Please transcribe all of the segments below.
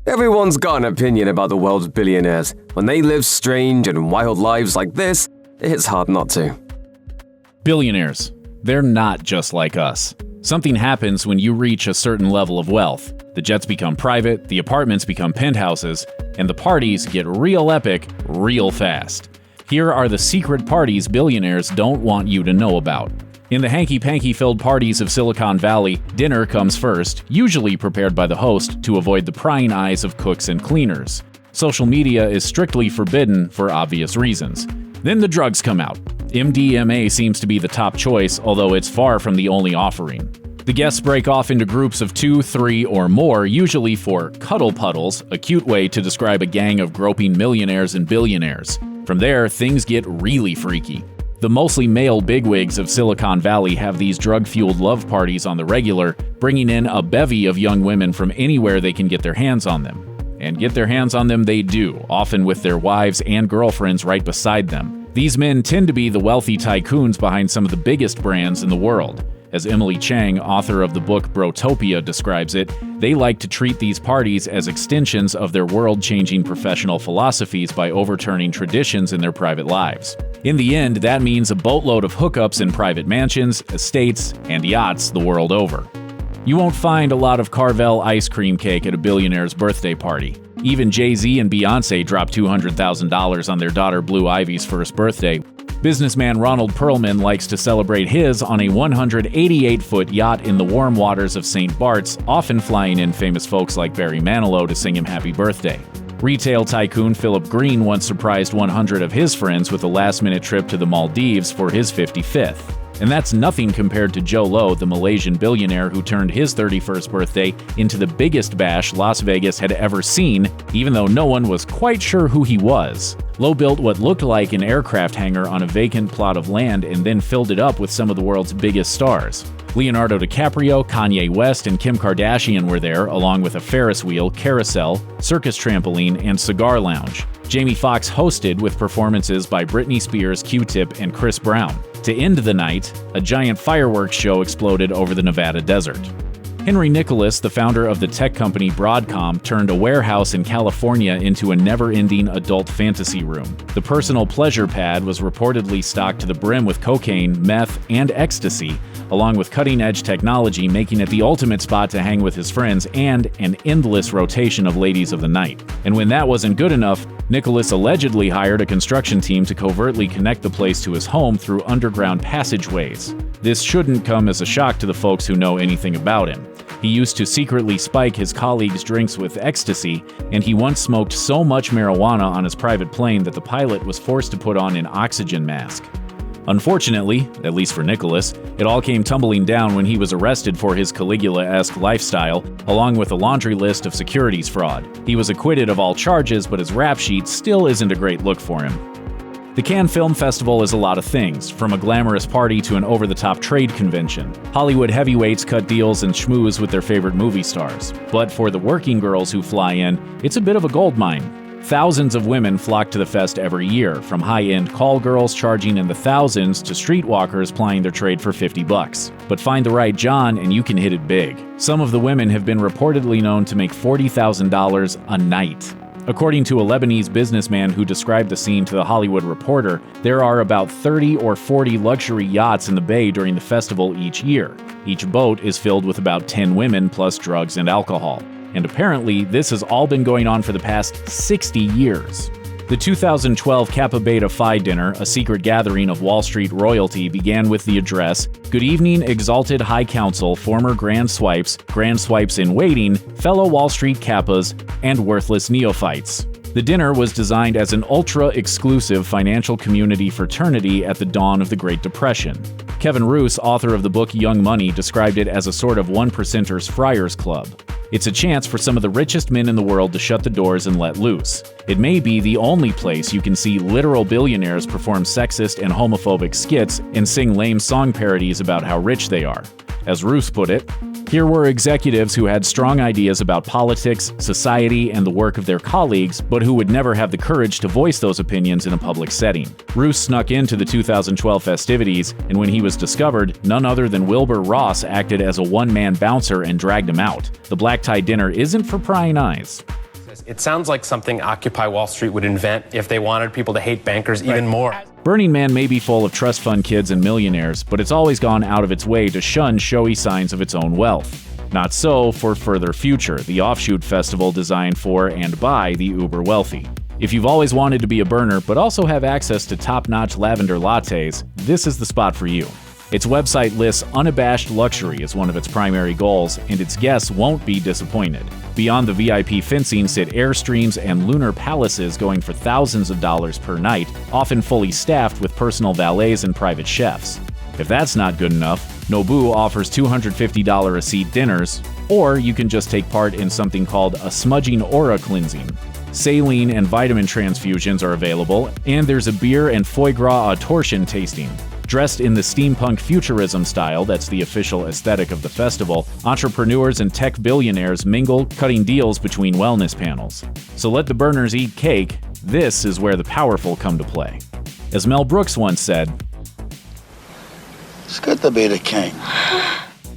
Everyone's got an opinion about the world's billionaires. When they live strange and wild lives like this, it's hard not to. Billionaires. They're not just like us. Something happens when you reach a certain level of wealth. The jets become private, the apartments become penthouses, and the parties get real epic real fast. Here are the secret parties billionaires don't want you to know about. In the hanky-panky filled parties of Silicon Valley, dinner comes first, usually prepared by the host to avoid the prying eyes of cooks and cleaners. Social media is strictly forbidden for obvious reasons. Then the drugs come out. MDMA seems to be the top choice, although it's far from the only offering. The guests break off into groups of 2, 3, or more, usually for cuddle puddles, a cute way to describe a gang of groping millionaires and billionaires. From there, things get really freaky. The mostly male bigwigs of Silicon Valley have these drug-fueled love parties on the regular, bringing in a bevy of young women from anywhere they can get their hands on them. And get their hands on them they do, often with their wives and girlfriends right beside them. These men tend to be the wealthy tycoons behind some of the biggest brands in the world. As Emily Chang, author of the book Brotopia, describes it, they like to treat these parties as extensions of their world-changing professional philosophies by overturning traditions in their private lives. In the end, that means a boatload of hookups in private mansions, estates, and yachts the world over. You won't find a lot of Carvel ice cream cake at a billionaire's birthday party. Even Jay-Z and Beyoncé dropped $200,000 on their daughter Blue Ivy's first birthday. Businessman Ronald Perlman likes to celebrate his on a 188-foot yacht in the warm waters of St. Bart's, often flying in famous folks like Barry Manilow to sing him happy birthday. Retail tycoon Philip Green once surprised 100 of his friends with a last-minute trip to the Maldives for his 55th. And that's nothing compared to Joe Low, the Malaysian billionaire who turned his 31st birthday into the biggest bash Las Vegas had ever seen, even though no one was quite sure who he was. Low built what looked like an aircraft hangar on a vacant plot of land and then filled it up with some of the world's biggest stars. Leonardo DiCaprio, Kanye West, and Kim Kardashian were there, along with a Ferris wheel, carousel, circus trampoline, and cigar lounge. Jamie Foxx hosted with performances by Britney Spears, Q-Tip, and Chris Brown. To end the night, a giant fireworks show exploded over the Nevada desert. Henry Nicholas, the founder of the tech company Broadcom, turned a warehouse in California into a never-ending adult fantasy room. The personal pleasure pad was reportedly stocked to the brim with cocaine, meth, and ecstasy, along with cutting-edge technology, making it the ultimate spot to hang with his friends and an endless rotation of ladies of the night. And when that wasn't good enough, Nicholas allegedly hired a construction team to covertly connect the place to his home through underground passageways. This shouldn't come as a shock to the folks who know anything about him. He used to secretly spike his colleagues' drinks with ecstasy, and he once smoked so much marijuana on his private plane that the pilot was forced to put on an oxygen mask. Unfortunately, at least for Nicholas, it all came tumbling down when he was arrested for his Caligula-esque lifestyle, along with a laundry list of securities fraud. He was acquitted of all charges, but his rap sheet still isn't a great look for him. The Cannes Film Festival is a lot of things, from a glamorous party to an over-the-top trade convention. Hollywood heavyweights cut deals and schmooze with their favorite movie stars. But for the working girls who fly in, it's a bit of a goldmine. Thousands of women flock to the fest every year, from high-end call girls charging in the thousands to streetwalkers plying their trade for $50. But find the right John and you can hit it big. Some of the women have been reportedly known to make $40,000 a night. According to a Lebanese businessman who described the scene to The Hollywood Reporter, there are about 30 or 40 luxury yachts in the bay during the festival each year. Each boat is filled with about 10 women plus drugs and alcohol. And apparently, this has all been going on for the past 60 years. The 2012 Kappa Beta Phi dinner, a secret gathering of Wall Street royalty, began with the address, "Good evening, exalted high council, former grand swipes in waiting, fellow Wall Street Kappas, and worthless neophytes." The dinner was designed as an ultra-exclusive financial community fraternity at the dawn of the Great Depression. Kevin Roose, author of the book Young Money, described it as a sort of one-percenters friars club. It's a chance for some of the richest men in the world to shut the doors and let loose. It may be the only place you can see literal billionaires perform sexist and homophobic skits and sing lame song parodies about how rich they are. As Roose put it, here were executives who had strong ideas about politics, society, and the work of their colleagues, but who would never have the courage to voice those opinions in a public setting. Roose snuck into the 2012 festivities, and when he was discovered, none other than Wilbur Ross acted as a one-man bouncer and dragged him out. The black tie dinner isn't for prying eyes. It sounds like something Occupy Wall Street would invent if they wanted people to hate bankers even more. Burning Man may be full of trust fund kids and millionaires, but it's always gone out of its way to shun showy signs of its own wealth. Not so for Further Future, the offshoot festival designed for and by the uber wealthy. If you've always wanted to be a burner but also have access to top-notch lavender lattes, this is the spot for you. Its website lists unabashed luxury as one of its primary goals, and its guests won't be disappointed. Beyond the VIP fencing sit Airstreams and lunar palaces going for thousands of dollars per night, often fully staffed with personal valets and private chefs. If that's not good enough, Nobu offers $250 a seat dinners, or you can just take part in something called a smudging aura cleansing. Saline and vitamin transfusions are available, and there's a beer and foie gras a torsion tasting. Dressed in the steampunk futurism style that's the official aesthetic of the festival, entrepreneurs and tech billionaires mingle, cutting deals between wellness panels. So let the burners eat cake. This is where the powerful come to play. As Mel Brooks once said, "It's good to be the king."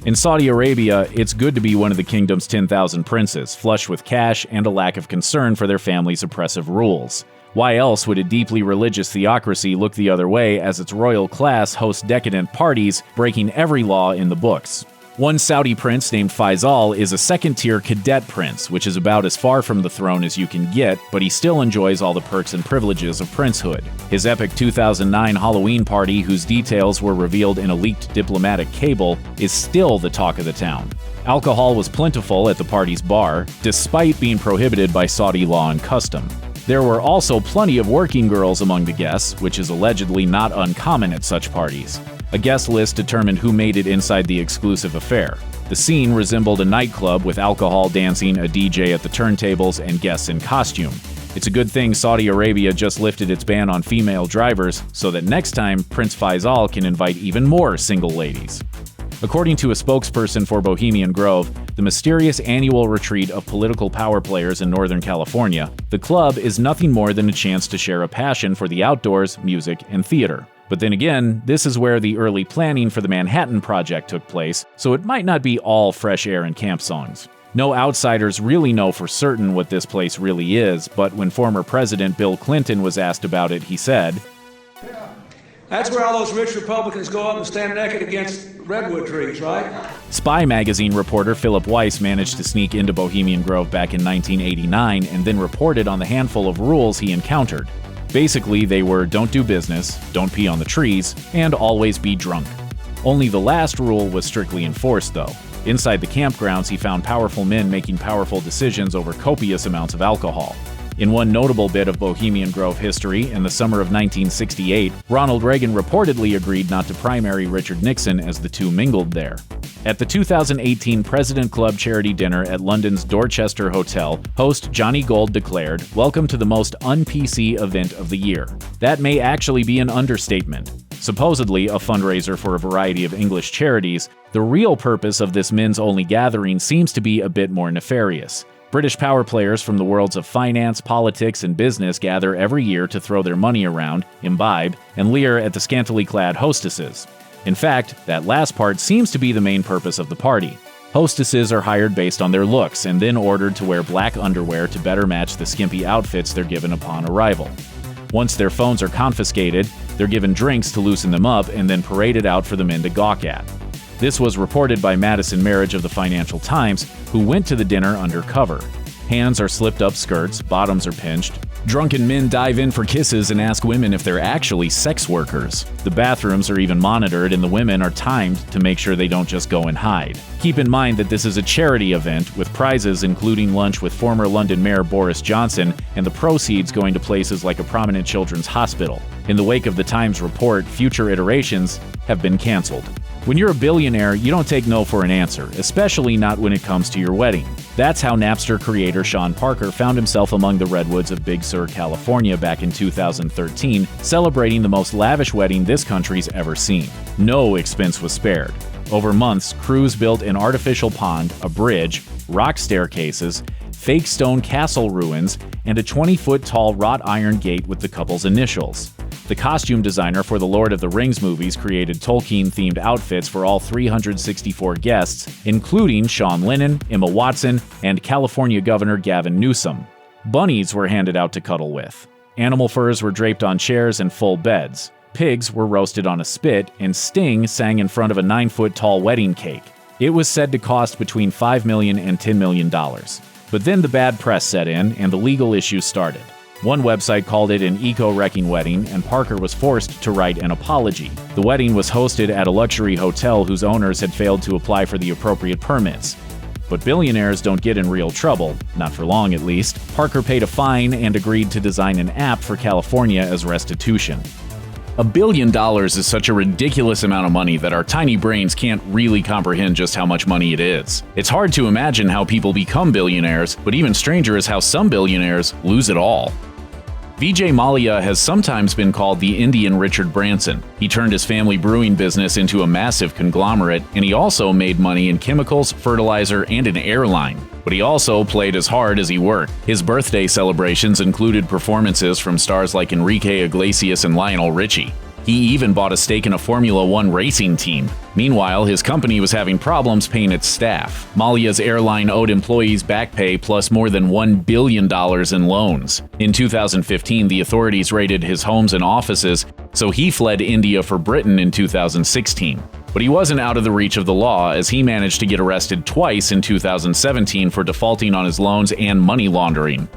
in Saudi Arabia, it's good to be one of the kingdom's 10,000 princes, flush with cash and a lack of concern for their family's oppressive rules. Why else would a deeply religious theocracy look the other way as its royal class hosts decadent parties, breaking every law in the books? One Saudi prince named Faisal is a second-tier cadet prince, which is about as far from the throne as you can get, but he still enjoys all the perks and privileges of princehood. His epic 2009 Halloween party, whose details were revealed in a leaked diplomatic cable, is still the talk of the town. Alcohol was plentiful at the party's bar, despite being prohibited by Saudi law and custom. There were also plenty of working girls among the guests, which is allegedly not uncommon at such parties. A guest list determined who made it inside the exclusive affair. The scene resembled a nightclub with alcohol, dancing, a DJ at the turntables, and guests in costume. It's a good thing Saudi Arabia just lifted its ban on female drivers, so that next time Prince Faisal can invite even more single ladies. According to a spokesperson for Bohemian Grove, the mysterious annual retreat of political power players in Northern California, the club is nothing more than a chance to share a passion for the outdoors, music, and theater. But then again, this is where the early planning for the Manhattan Project took place, so it might not be all fresh air and camp songs. No outsiders really know for certain what this place really is, but when former President Bill Clinton was asked about it, he said, "That's where all those rich Republicans go up and stand naked against redwood trees, right?" Spy magazine reporter Philip Weiss managed to sneak into Bohemian Grove back in 1989 and then reported on the handful of rules he encountered. Basically, they were don't do business, don't pee on the trees, and always be drunk. Only the last rule was strictly enforced, though. Inside the campgrounds, he found powerful men making powerful decisions over copious amounts of alcohol. In one notable bit of Bohemian Grove history, in the summer of 1968, Ronald Reagan reportedly agreed not to primary Richard Nixon as the two mingled there. At the 2018 President Club charity dinner at London's Dorchester Hotel, host Johnny Gold declared, "Welcome to the most un-PC event of the year." That may actually be an understatement. Supposedly a fundraiser for a variety of English charities, the real purpose of this men's-only gathering seems to be a bit more nefarious. British power players from the worlds of finance, politics, and business gather every year to throw their money around, imbibe, and leer at the scantily clad hostesses. In fact, that last part seems to be the main purpose of the party. Hostesses are hired based on their looks and then ordered to wear black underwear to better match the skimpy outfits they're given upon arrival. Once their phones are confiscated, they're given drinks to loosen them up and then paraded out for the men to gawk at. This was reported by Madison Marriage of the Financial Times, who went to the dinner undercover. Hands are slipped up skirts, bottoms are pinched. Drunken men dive in for kisses and ask women if they're actually sex workers. The bathrooms are even monitored and the women are timed to make sure they don't just go and hide. Keep in mind that this is a charity event with prizes including lunch with former London Mayor Boris Johnson and the proceeds going to places like a prominent children's hospital. In the wake of the Times report, future iterations have been canceled. When you're a billionaire, you don't take no for an answer, especially not when it comes to your wedding. That's how Napster creator Sean Parker found himself among the redwoods of Big Sur, California back in 2013, celebrating the most lavish wedding this country's ever seen. No expense was spared. Over months, crews built an artificial pond, a bridge, rock staircases, fake stone castle ruins, and a 20-foot-tall wrought iron gate with the couple's initials. The costume designer for the Lord of the Rings movies created Tolkien-themed outfits for all 364 guests, including Sean Lennon, Emma Watson, and California Governor Gavin Newsom. Bunnies were handed out to cuddle with. Animal furs were draped on chairs and full beds. Pigs were roasted on a spit, and Sting sang in front of a 9-foot-tall wedding cake. It was said to cost between $5 million and $10 million. But then the bad press set in, and the legal issues started. One website called it an eco-wrecking wedding, and Parker was forced to write an apology. The wedding was hosted at a luxury hotel whose owners had failed to apply for the appropriate permits. But billionaires don't get in real trouble, not for long at least. Parker paid a fine and agreed to design an app for California as restitution. $1 billion is such a ridiculous amount of money that our tiny brains can't really comprehend just how much money it is. It's hard to imagine how people become billionaires, but even stranger is how some billionaires lose it all. Vijay Mallya has sometimes been called the Indian Richard Branson. He turned his family brewing business into a massive conglomerate, and he also made money in chemicals, fertilizer, and an airline. But he also played as hard as he worked. His birthday celebrations included performances from stars like Enrique Iglesias and Lionel Richie. He even bought a stake in a Formula One racing team. Meanwhile, his company was having problems paying its staff. Mallya's airline owed employees back pay plus more than $1 billion in loans. In 2015, the authorities raided his homes and offices, so he fled India for Britain in 2016. But he wasn't out of the reach of the law, as he managed to get arrested twice in 2017 for defaulting on his loans and money laundering.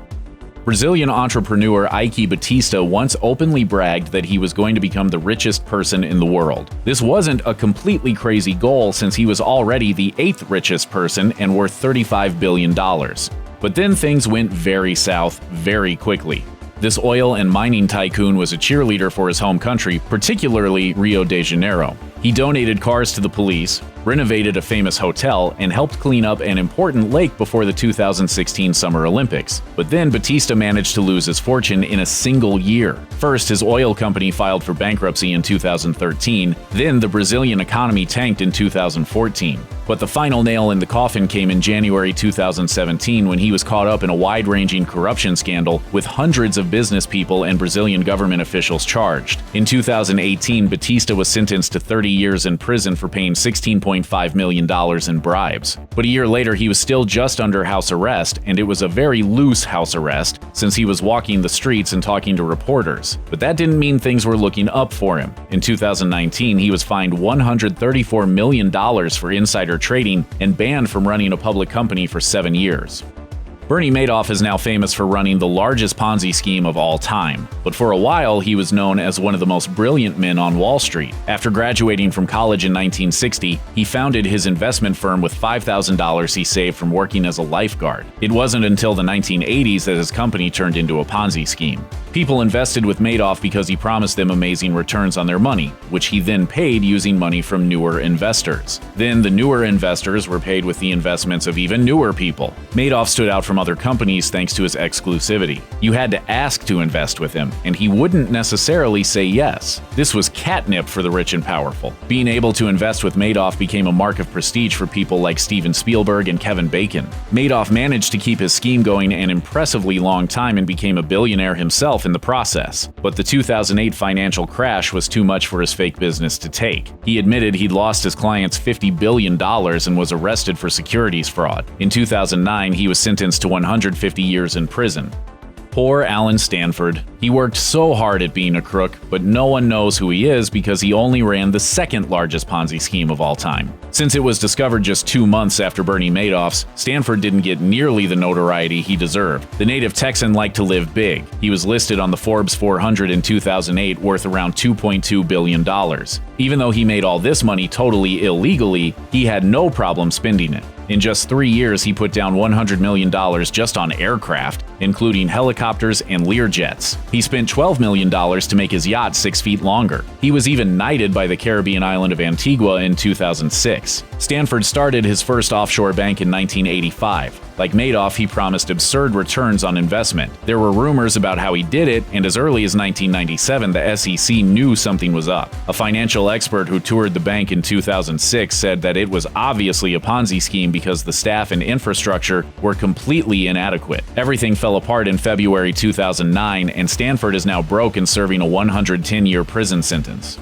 Brazilian entrepreneur Ike Batista once openly bragged that he was going to become the richest person in the world. This wasn't a completely crazy goal, since he was already the 8th richest person and worth $35 billion. But then things went very south very quickly. This oil and mining tycoon was a cheerleader for his home country, particularly Rio de Janeiro. He donated cars to the police, renovated a famous hotel, and helped clean up an important lake before the 2016 Summer Olympics. But then Batista managed to lose his fortune in a single year. First, his oil company filed for bankruptcy in 2013, then the Brazilian economy tanked in 2014. But the final nail in the coffin came in January 2017 when he was caught up in a wide-ranging corruption scandal with hundreds of business people and Brazilian government officials charged. In 2018, Batista was sentenced to 30 years in prison for paying $16.5 million in bribes. But a year later, he was still just under house arrest, and it was a very loose house arrest since he was walking the streets and talking to reporters. But that didn't mean things were looking up for him. In 2019, he was fined $134 million for insider trading and banned from running a public company for 7 years. Bernie Madoff is now famous for running the largest Ponzi scheme of all time, but for a while he was known as one of the most brilliant men on Wall Street. After graduating from college in 1960, he founded his investment firm with $5,000 he saved from working as a lifeguard. It wasn't until the 1980s that his company turned into a Ponzi scheme. People invested with Madoff because he promised them amazing returns on their money, which he then paid using money from newer investors. Then the newer investors were paid with the investments of even newer people. Madoff stood out from other companies thanks to his exclusivity. You had to ask to invest with him, and he wouldn't necessarily say yes. This was catnip for the rich and powerful. Being able to invest with Madoff became a mark of prestige for people like Steven Spielberg and Kevin Bacon. Madoff managed to keep his scheme going an impressively long time and became a billionaire himself in the process. But the 2008 financial crash was too much for his fake business to take. He admitted he'd lost his clients $50 billion and was arrested for securities fraud. In 2009, he was sentenced to 150 years in prison. Poor Alan Stanford. He worked so hard at being a crook, but no one knows who he is because he only ran the second largest Ponzi scheme of all time. Since it was discovered just 2 months after Bernie Madoff's, Stanford didn't get nearly the notoriety he deserved. The native Texan liked to live big. He was listed on the Forbes 400 in 2008, worth around $2.2 billion. Even though he made all this money totally illegally, he had no problem spending it. In just 3 years, he put down $100 million just on aircraft, including helicopters and Learjets. He spent $12 million to make his yacht 6 feet longer. He was even knighted by the Caribbean island of Antigua in 2006. Stanford started his first offshore bank in 1985. Like Madoff, he promised absurd returns on investment. There were rumors about how he did it, and as early as 1997, the SEC knew something was up. A financial expert who toured the bank in 2006 said that it was obviously a Ponzi scheme because the staff and infrastructure were completely inadequate. Everything fell apart in February 2009, and Stanford is now broke and serving a 110-year prison sentence.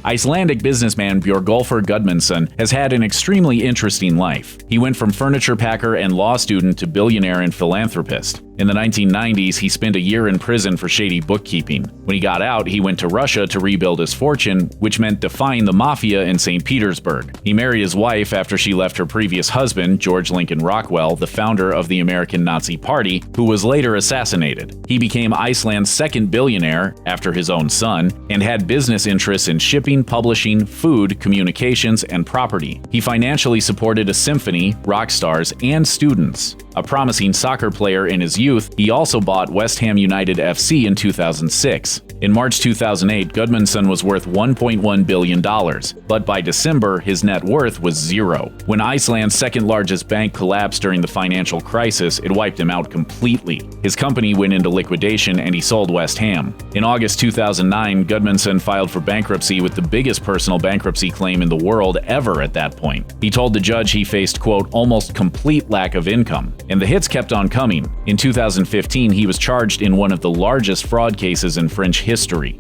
Icelandic businessman Björgólfur Gudmundsson has had an extremely interesting life. He went from furniture packer and law student to billionaire and philanthropist. In the 1990s, he spent a year in prison for shady bookkeeping. When he got out, he went to Russia to rebuild his fortune, which meant defying the mafia in St. Petersburg. He married his wife after she left her previous husband, George Lincoln Rockwell, the founder of the American Nazi Party, who was later assassinated. He became Iceland's second billionaire, after his own son, and had business interests in shipping, publishing, food, communications, and property. He financially supported a symphony, rock stars, and students. A promising soccer player in his youth, he also bought West Ham United FC in 2006. In March 2008, Gudmundsson was worth $1.1 billion, but by December, his net worth was zero. When Iceland's second-largest bank collapsed during the financial crisis, it wiped him out completely. His company went into liquidation and he sold West Ham. In August 2009, Gudmundsson filed for bankruptcy with the biggest personal bankruptcy claim in the world ever at that point. He told the judge he faced, quote, almost complete lack of income, and the hits kept on coming. In 2015, he was charged in one of the largest fraud cases in French history.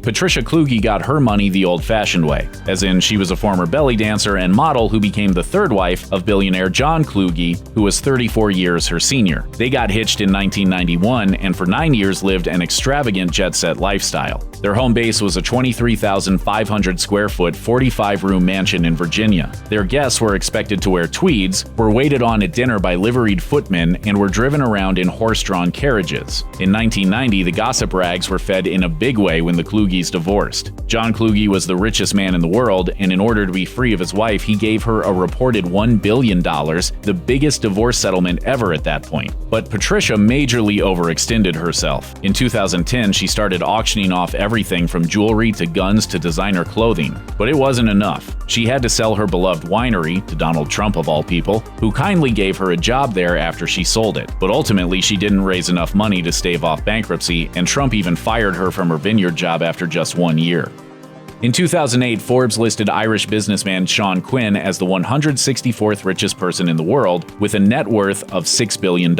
Patricia Kluge got her money the old-fashioned way, as in she was a former belly dancer and model who became the third wife of billionaire John Kluge, who was 34 years her senior. They got hitched in 1991 and for 9 years lived an extravagant jet-set lifestyle. Their home base was a 23,500 square foot, 45-room mansion in Virginia. Their guests were expected to wear tweeds, were waited on at dinner by liveried footmen, and were driven around in horse-drawn carriages. In 1990, the gossip rags were fed in a big way when the Kluges divorced. John Kluge was the richest man in the world, and in order to be free of his wife, he gave her a reported $1 billion, the biggest divorce settlement ever at that point. But Patricia majorly overextended herself. In 2010, she started auctioning off everything from jewelry to guns to designer clothing. But it wasn't enough. She had to sell her beloved winery to Donald Trump of all people, who kindly gave her a job there after she sold it. But ultimately, she didn't raise enough money to stave off bankruptcy, and Trump even fired her from her vineyard job after just 1 year. In 2008, Forbes listed Irish businessman Sean Quinn as the 164th richest person in the world, with a net worth of $6 billion.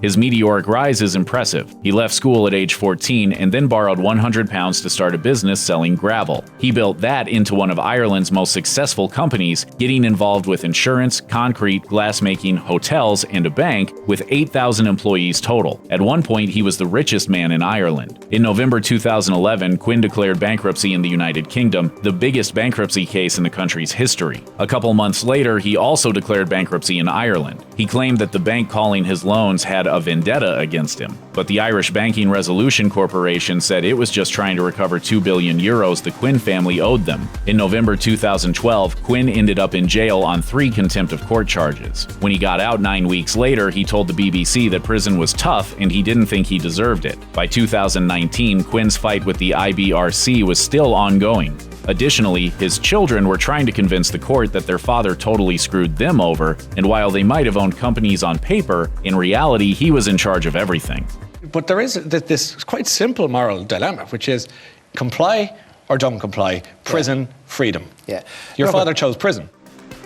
His meteoric rise is impressive. He left school at age 14 and then borrowed £100 to start a business selling gravel. He built that into one of Ireland's most successful companies, getting involved with insurance, concrete, glassmaking, hotels, and a bank, with 8,000 employees total. At one point, he was the richest man in Ireland. In November 2011, Quinn declared bankruptcy in the United Kingdom, the biggest bankruptcy case in the country's history. A couple months later, he also declared bankruptcy in Ireland. He claimed that the bank calling his loans had a vendetta against him, but the Irish Banking Resolution Corporation said it was just trying to recover €2 billion the Quinn family owed them. In November 2012, Quinn ended up in jail on 3 contempt of court charges. When he got out 9 weeks later, he told the BBC that prison was tough and he didn't think he deserved it. By 2019, Quinn's fight with the IBRC was still ongoing. Additionally, his children were trying to convince the court that their father totally screwed them over, and while they might have owned companies on paper, in reality he was in charge of everything. But there is this quite simple moral dilemma, which is comply or don't comply, prison, freedom. Yeah. Your father chose prison.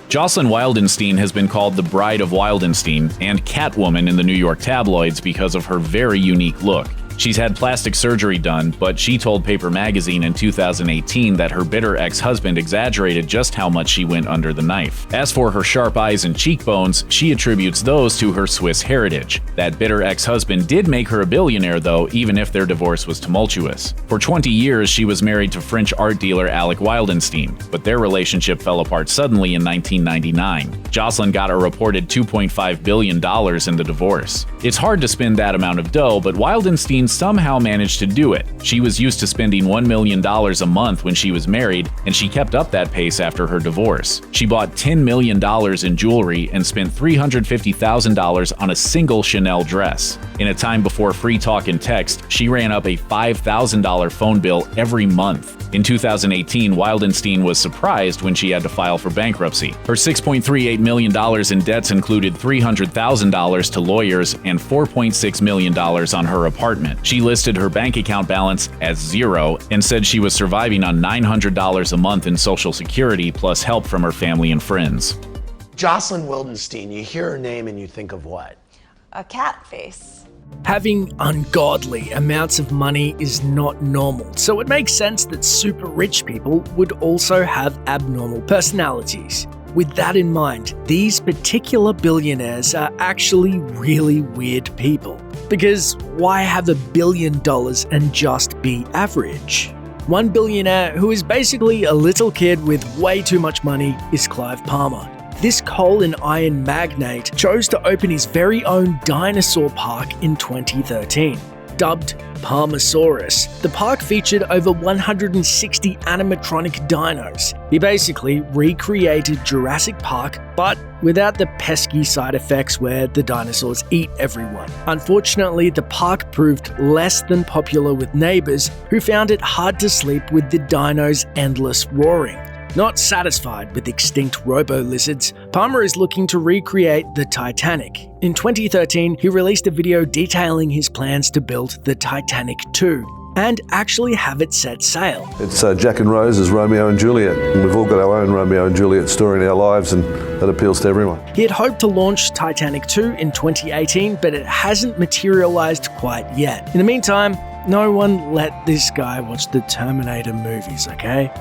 Jocelyn Wildenstein has been called the Bride of Wildenstein and Catwoman in the New York tabloids because of her very unique look. She's had plastic surgery done, but she told Paper Magazine in 2018 that her bitter ex-husband exaggerated just how much she went under the knife. As for her sharp eyes and cheekbones, she attributes those to her Swiss heritage. That bitter ex-husband did make her a billionaire, though, even if their divorce was tumultuous. For 20 years, she was married to French art dealer Alec Wildenstein, but their relationship fell apart suddenly in 1999. Jocelyn got a reported $2.5 billion in the divorce. It's hard to spend that amount of dough, but Wildenstein somehow managed to do it. She was used to spending $1 million a month when she was married, and she kept up that pace after her divorce. She bought $10 million in jewelry and spent $350,000 on a single Chanel dress. In a time before free talk and text, she ran up a $5,000 phone bill every month. In 2018, Wildenstein was surprised when she had to file for bankruptcy. Her $6.38 million in debts included $300,000 to lawyers and $4.6 million on her apartment. She listed her bank account balance as zero and said she was surviving on $900 a month in Social Security plus help from her family and friends. Jocelyn Wildenstein, you hear her name and you think of what? A cat face. Having ungodly amounts of money is not normal, so it makes sense that super rich people would also have abnormal personalities. With that in mind, these particular billionaires are actually really weird people. Because why have $1 billion and just be average? One billionaire who is basically a little kid with way too much money is Clive Palmer. This coal and iron magnate chose to open his very own dinosaur park in 2013. Dubbed Palmasaurus, the park featured over 160 animatronic dinos. He basically recreated Jurassic Park, but without the pesky side effects where the dinosaurs eat everyone. Unfortunately, the park proved less than popular with neighbors who found it hard to sleep with the dinos' endless roaring. Not satisfied with extinct robo-lizards, Palmer is looking to recreate the Titanic. In 2013, he released a video detailing his plans to build the Titanic 2 and actually have it set sail. It's Jack and Rose's Romeo and Juliet, and we've all got our own Romeo and Juliet story in our lives, and that appeals to everyone. He had hoped to launch Titanic 2 in 2018, but it hasn't materialized quite yet. In the meantime, no one let this guy watch the Terminator movies, okay?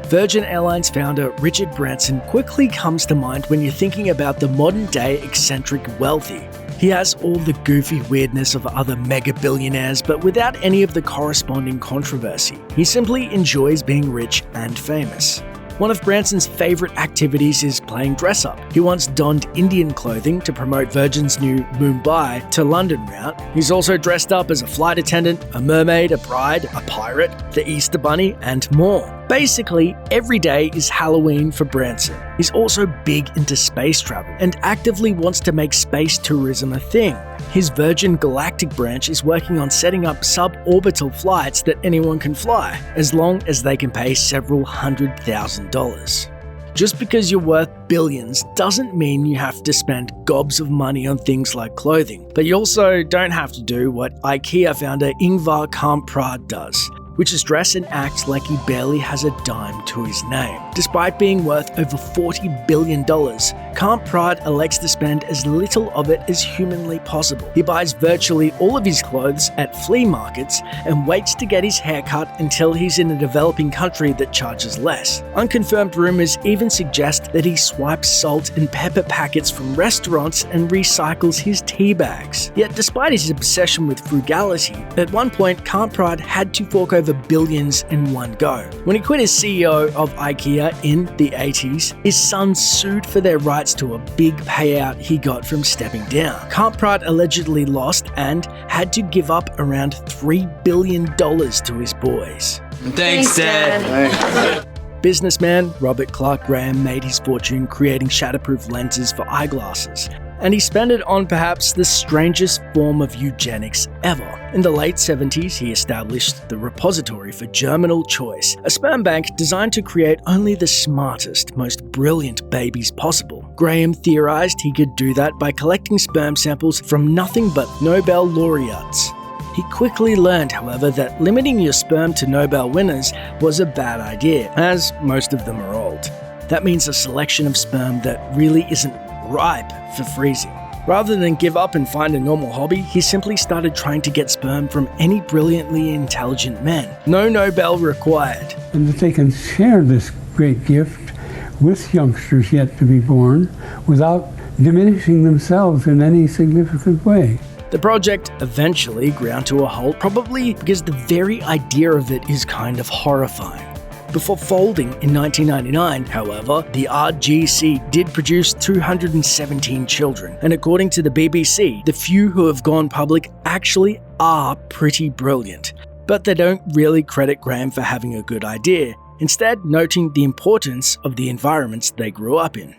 Virgin Airlines founder Richard Branson quickly comes to mind when you're thinking about the modern-day eccentric wealthy. He has all the goofy weirdness of other mega billionaires, but without any of the corresponding controversy. He simply enjoys being rich and famous. One of Branson's favorite activities is playing dress-up. He once donned Indian clothing to promote Virgin's new Mumbai to London route. He's also dressed up as a flight attendant, a mermaid, a bride, a pirate, the Easter Bunny, and more. Basically, every day is Halloween for Branson. He's also big into space travel and actively wants to make space tourism a thing. His Virgin Galactic branch is working on setting up suborbital flights that anyone can fly, as long as they can pay several $100,000. Just because you're worth billions doesn't mean you have to spend gobs of money on things like clothing, but you also don't have to do what IKEA founder Ingvar Kamprad does, which is dress and act like he barely has a dime to his name. Despite being worth over $40 billion, Kamprad elects to spend as little of it as humanly possible. He buys virtually all of his clothes at flea markets and waits to get his hair cut until he's in a developing country that charges less. Unconfirmed rumors even suggest that he swipes salt and pepper packets from restaurants and recycles his tea bags. Yet despite his obsession with frugality, at one point Kamprad had to fork over billions in one go. When he quit as CEO of IKEA in the 80s, his sons sued for their rights to a big payout he got from stepping down. Kamprad allegedly lost and had to give up around $3 billion to his boys. Thanks, Dad. Businessman Robert Clark Graham made his fortune creating shatterproof lenses for eyeglasses, and he spent it on perhaps the strangest form of eugenics ever. In the late 70s, he established the Repository for Germinal Choice, a sperm bank designed to create only the smartest, most brilliant babies possible. Graham theorized he could do that by collecting sperm samples from nothing but Nobel laureates. He quickly learned, however, that limiting your sperm to Nobel winners was a bad idea, as most of them are old. That means a selection of sperm that really isn't ripe for freezing. Rather than give up and find a normal hobby, he simply started trying to get sperm from any brilliantly intelligent men. No Nobel required. And that they can share this great gift with youngsters yet to be born without diminishing themselves in any significant way. The project eventually ground to a halt, probably because the very idea of it is kind of horrifying. Before folding in 1999, however, the RGC did produce 217 children, and according to the BBC, the few who have gone public actually are pretty brilliant. But they don't really credit Graham for having a good idea, instead noting the importance of the environments they grew up in.